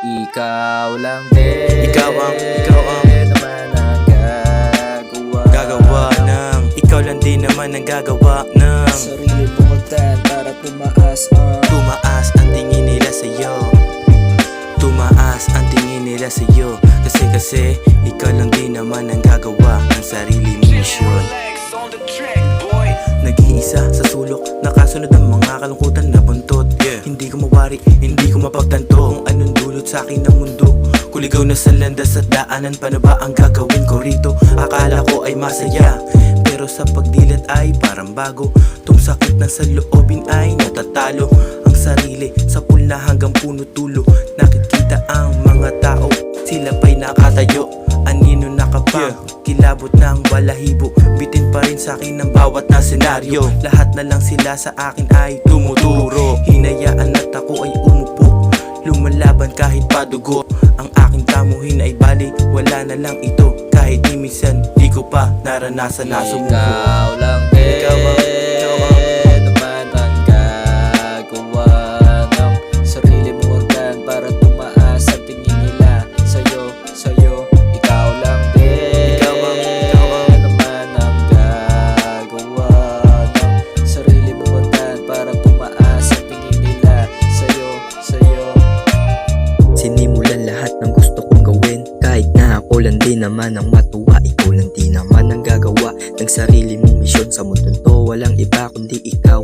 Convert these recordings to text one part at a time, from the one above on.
Ikaw lang din Ikaw ang naman ang gagawa ng ikaw lang din naman ang gagawa ng sarili mo magtan para tumaas tumaas ang tingin nila sa'yo. Tumaas ang tingin nila sa'yo. Kasi ikaw lang din naman ang gagawa ng sarili mong misyon. Nag-iisa sa sulok, nakasunod ang mga kalungkutan na buntot. Hindi ko mawari, hindi ko mapagtanto kung anong dulot sa akin ng mundo. Kuligaw na sa landas at daanan, paano ba ang gagawin ko rito? Akala ko ay masaya, pero sa pagdilat ay parang bago. Tung sakit na sa loobin ay natatalo ang sarili sa pulna hanggang puno tulo. Nakikita ang mga tao, sila pa'y nakatayo. Anino nakapang, kilabot ng balahibo. Bitin pa rin sa'kin ang bawat na senaryo. Lahat na lang sila sa akin ay tumuturo. Hinayaan at ako ay umupo, lumalaban kahit padugo. Ang aking tamuhin ay bali, wala na lang ito. Kahit di minsan di ko pa naranasan na sumuko. Ikaw lang din Ikaw ang naman ang gagawa ng sarili mo magtan para tumaas ang tingin nila sa'yo. Ikaw lang din naman ang gagawa ng sarili mo magtan para tumaas ang tingin nila sa'yo. Sinimulan lahat ng gusto kong gawin, kahit na ako lang din naman ang matuwa. Ikaw lang din naman ang gagawa ng sarili mong misyon. Sa mundong to walang iba kundi ikaw.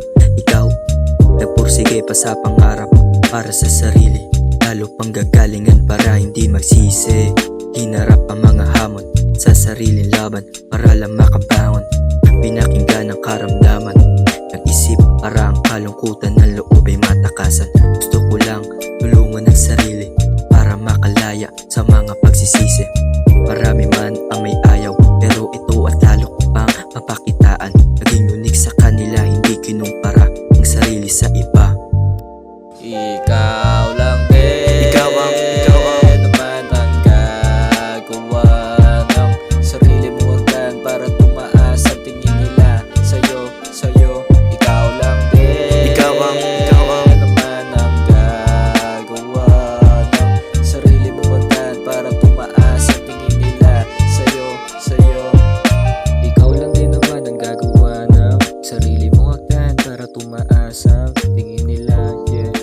Nagpursige pa sa pangarap para sa sarili, lalo pang gagalingan para hindi magsisi. Hinarap ang mga hamon sa sariling laban para lang makabangon. Pinakinggan ang karamdaman, nag-isip para ang kalungkutan ng loob ay matakasan. Gusto ko lang tulungan ang sarili para makalaya sa mga pagsisisi. Marami man ang may ayaw, pero ito at lalo ko pang mapakitaan. Naging unik sa kanila, hindi kinumpara ang sarili sa iba. Ikaw lang din Ikaw ang naman ang gagawa ng sarili mo magtan para tumaas ang tingin nila sa'yo. Ikaw lang din naman ang gagawa ng sarili mo magtan para tumaas ang tingin nila sa'yo. Ikaw lang din naman ang gagawa ng sarili mo magtan para tumaas ang tingin nila, yeah.